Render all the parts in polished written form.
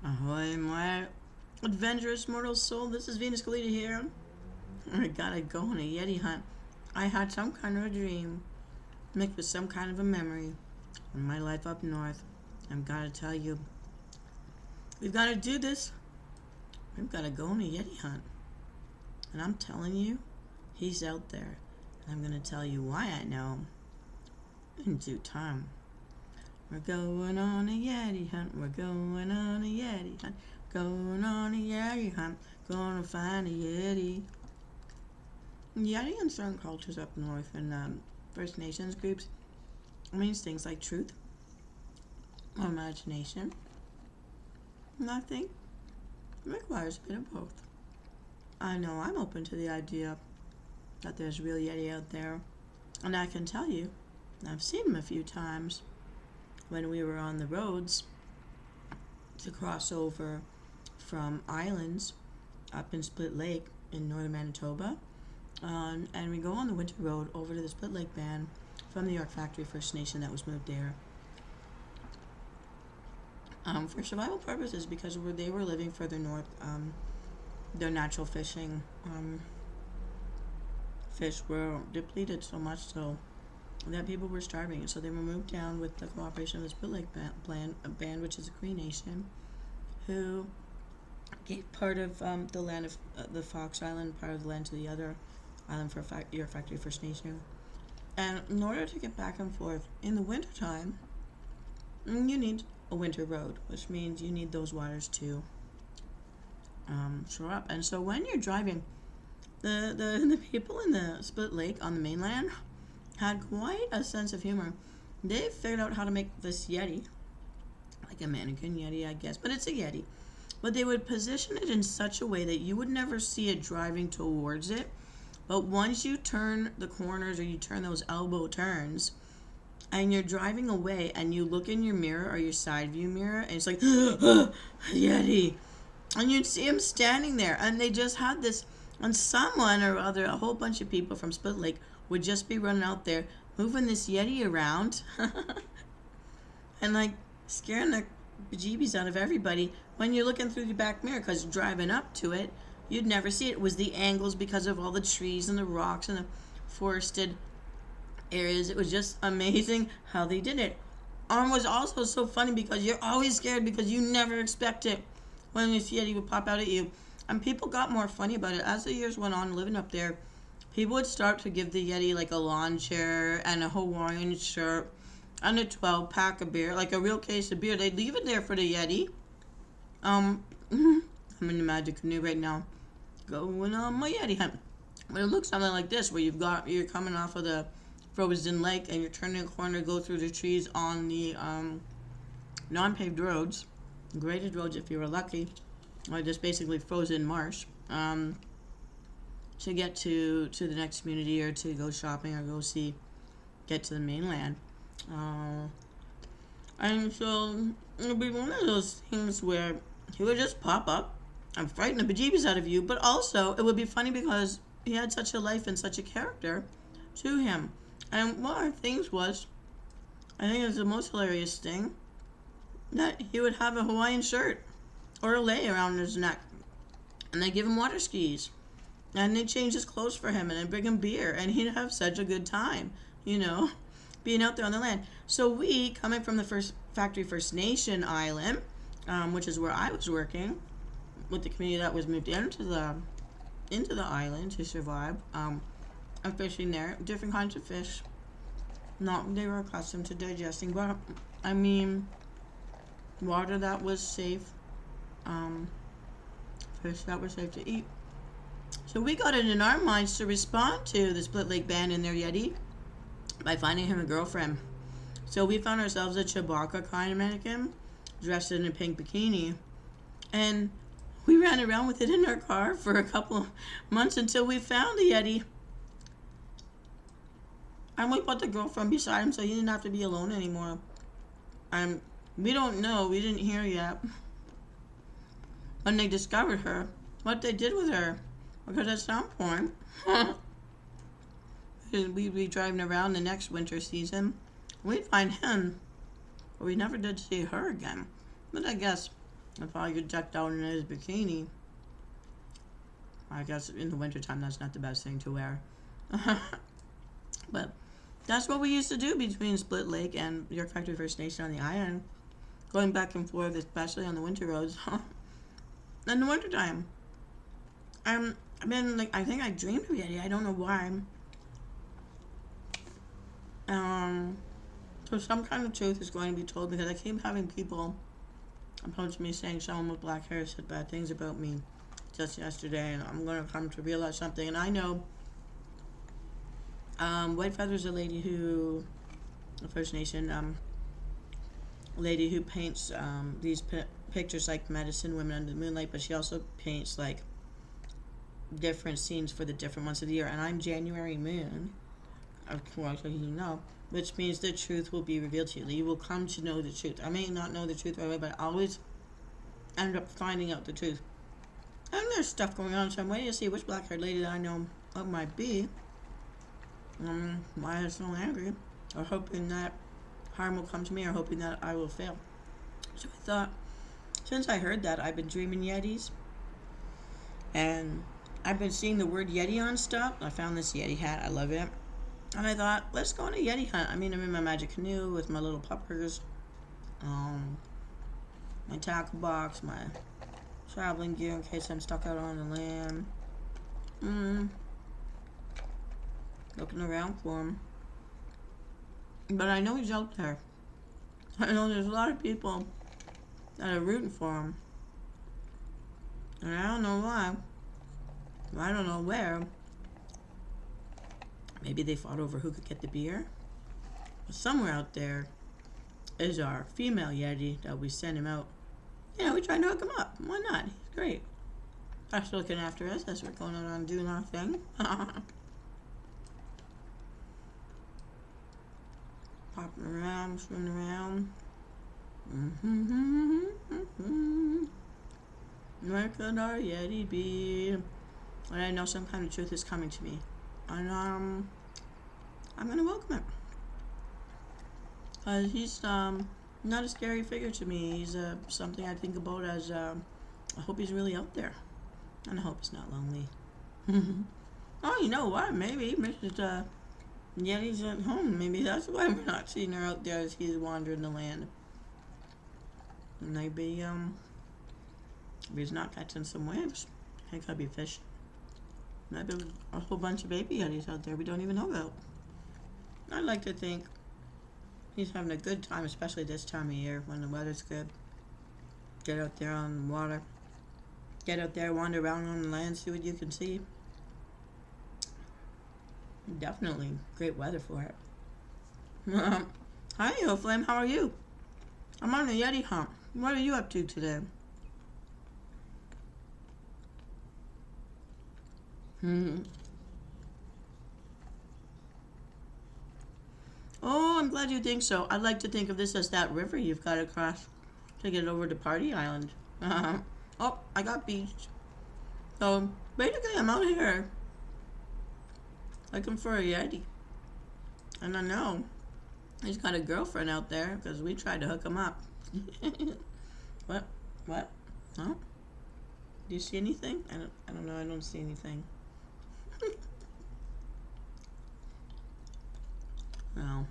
Ahoy, my adventurous mortal soul. This is Venus Callida here. I gotta go on a Yeti hunt. I had some kind of a dream, mixed with some kind of a memory of my life up north. I've gotta tell you, we've gotta do this. We've gotta go on a Yeti hunt. And I'm telling you, he's out there. And I'm gonna tell you why I know in due time. We're going on a Yeti hunt. We're going on a Yeti hunt. Going on a Yeti hunt. Gonna find a Yeti. Yeti in certain cultures up north and First Nations groups means things like truth or imagination. And I think it requires a bit of both. I know I'm open to the idea that there's real Yeti out there. And I can tell you, I've seen them a few times when we were on the roads to cross over from islands up in Split Lake in northern Manitoba. And we go on the winter road over to the Split Lake band from the York Factory First Nation that was moved there for survival purposes, because they were living further north. Their natural fishing fish were depleted so much so that people were starving, and so they were moved down with the cooperation of the Split Lake band, which is a Cree Nation, who gave part of the land of the Fox Island, part of the land to the other island for York Factory First Nation. And in order to get back and forth in the wintertime, you need a winter road, which means you need those waters to shore up. And so when you're driving, the people in the Split Lake on the mainland had quite a sense of humor. They figured out how to make this Yeti, like a mannequin Yeti, I guess, but it's a Yeti. But they would position it in such a way that you would never see it driving towards it. But once you turn the corners, or you turn those elbow turns, and you're driving away and you look in your mirror or your side view mirror, and it's like, Yeti. And you'd see him standing there, and they just had this, and someone or other, a whole bunch of people from Split Lake would just be running out there, moving this Yeti around, and like scaring the bejeebies out of everybody when you're looking through the back mirror, because driving up to it, you'd never see it. It was the angles because of all the trees and the rocks and the forested areas. It was just amazing how they did it. And was also so funny because you're always scared because you never expect it when this Yeti would pop out at you. And people got more funny about it as the years went on living up there. People would start to give the Yeti like a lawn chair and a Hawaiian shirt and a 12-pack of beer, like a real case of beer. They'd leave it there for the Yeti. I'm in the magic canoe right now, going on my Yeti hunt. But it looks something like this, where you're coming off of the frozen lake and you're turning a corner to go through the trees on the non-paved roads, graded roads if you were lucky, or just basically frozen marsh, to get to the next community, or to go shopping, or get to the mainland. And so it would be one of those things where he would just pop up and frighten the bejeebies out of you, but also it would be funny because he had such a life and such a character to him. And one of the things was, I think it was the most hilarious thing, that he would have a Hawaiian shirt or a lei around his neck, and they'd give him water skis, and they'd change his clothes for him, and they'd bring him beer, and he'd have such a good time, being out there on the land. So we, coming from the First Nation island, which is where I was working with the community that was moved into the island to survive, and fishing there, different kinds of fish. They were accustomed to digesting, but I mean, water that was safe, fish that were safe to eat. So we got it in our minds to respond to the Split Lake band and their Yeti by finding him a girlfriend. So we found ourselves a Chewbacca kind of mannequin, dressed in a pink bikini, and we ran around with it in our car for a couple of months until we found the Yeti. And we put the girlfriend beside him so he didn't have to be alone anymore. And we don't know, we didn't hear yet, when they discovered her, what they did with her. Because at some point, we'd be driving around the next winter season, we'd find him we never did see her again. But I guess if all you're decked out in his bikini, I guess in the wintertime that's not the best thing to wear. But that's what we used to do between Split Lake and York Factory First Nation on the island. Going back and forth, especially on the winter roads. In the wintertime. I've been, like, I think I dreamed of Yeti. I don't know why. So some kind of truth is going to be told, because I keep having people approach me saying someone with black hair said bad things about me just yesterday, and I'm going to come to realize something. And I know White Feather's a lady who, a First Nation lady who paints these pictures like medicine women under the moonlight, but she also paints like different scenes for the different months of the year. And I'm January moon, of course, as you know, which means the truth will be revealed to you. You will come to know the truth. I may not know the truth right away, but I always end up finding out the truth. And there's stuff going on, so I'm waiting to see which black-haired lady that I know what might be. Why I'm so angry, or hoping that harm will come to me, or hoping that I will fail. So I thought, since I heard that, I've been dreaming Yetis, and I've been seeing the word Yeti on stuff. I found this Yeti hat. I love it. And I thought, let's go on a Yeti hunt. I mean, I'm in my magic canoe with my little puppers, my tackle box, my traveling gear in case I'm stuck out on the land. Looking around for him. But I know he's out there. I know there's a lot of people that are rooting for him. And I don't know why. I don't know where. Maybe they fought over who could get the beer. But somewhere out there is our female Yeti that we sent him out. You know, we tried to hook him up. Why not? He's great. That's looking after us as we're going out and doing our thing. Popping around, swimming around. Where could our Yeti be? And I know some kind of truth is coming to me. And I'm gonna welcome it. Cause he's not a scary figure to me. He's something I think about as I hope he's really out there. And I hope he's not lonely. Oh, you know what? Maybe Mrs. Yeti's at home. Maybe that's why we're not seeing her out there as he's wandering the land. Maybe he's not catching some waves. He could be fishing. Maybe a whole bunch of baby Yetis out there we don't even know about. I like to think he's having a good time, especially this time of year when the weather's good. Get out there on the water. Get out there, wander around on the land, see what you can see. Definitely great weather for it. Hi, Yo Flame, how are you? I'm on the Yeti hunt. What are you up to today? Oh, I'm glad you think so. I'd like to think of this as that river you've got to cross to get over to Party Island. Oh, I got beached. So, basically, I'm out here looking for a Yeti. And I know he's got a girlfriend out there because we tried to hook him up. What? What? Huh? Do you see anything? I don't know. I don't see anything. Well.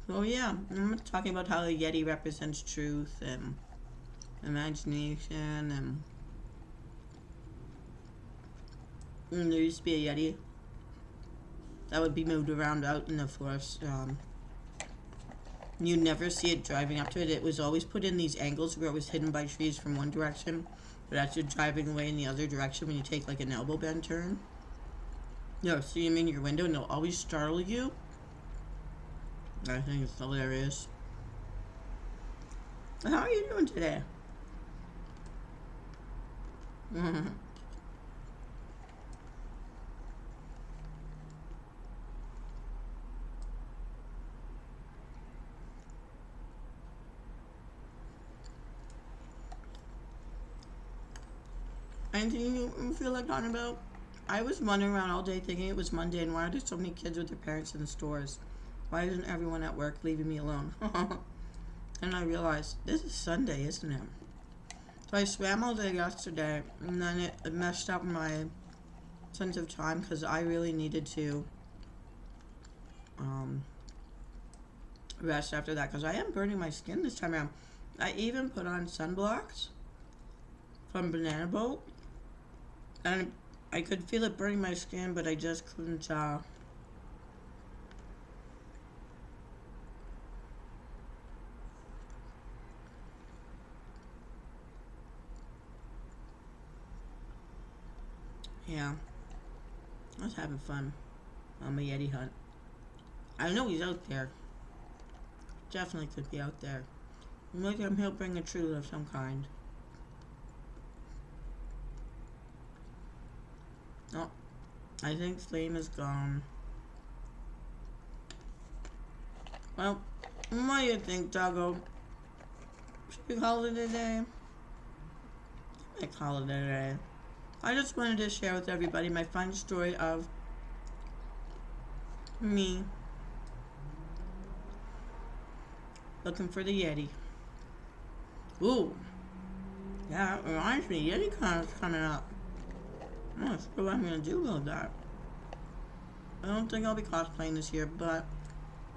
So yeah, I'm talking about how the Yeti represents truth and imagination, and there used to be a Yeti that would be moved around out in the forest. You never see it driving up to it. It was always put in these angles where it was hidden by trees from one direction, but as you're driving away in the other direction, when you take like an elbow bend turn, you'll see him in your window and they'll always startle you. I think it's hilarious. How are you doing today? Anything you feel like talking about? I was wandering around all day thinking it was Monday, and why are there so many kids with their parents in the stores? Why isn't everyone at work leaving me alone? And I realized, this is Sunday, isn't it? So I swam all day yesterday, and then it messed up my sense of time because I really needed to rest after that because I am burning my skin this time around. I even put on sunblocks from Banana Boat, and I could feel it burning my skin, but I just couldn't, yeah, I was having fun on my Yeti hunt. I know he's out there. Definitely could be out there. Maybe he'll bring a truth of some kind. Oh, I think Flame is gone. Well, what do you think, Doggo? Should we call it a day? I call it a day. I just wanted to share with everybody my fun story of me looking for the Yeti. Ooh. Yeah, it reminds me, Yeti Hunt is coming up. I'm not sure what I'm going to do about that. I don't think I'll be cosplaying this year, but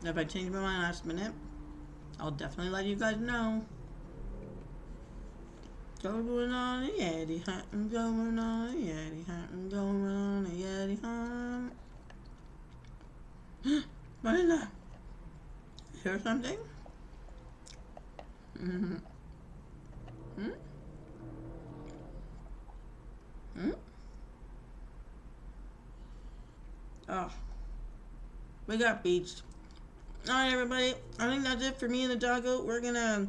if I change my mind last minute, I'll definitely let you guys know. Going on a Yeti hunt, I'm going on a Yeti hunt, I'm going on a Yeti hunt. What is that? Hear something? Mm-hmm. Hmm? Hmm? Oh. We got beached. Alright, everybody. I think that's it for me and the doggo. We're gonna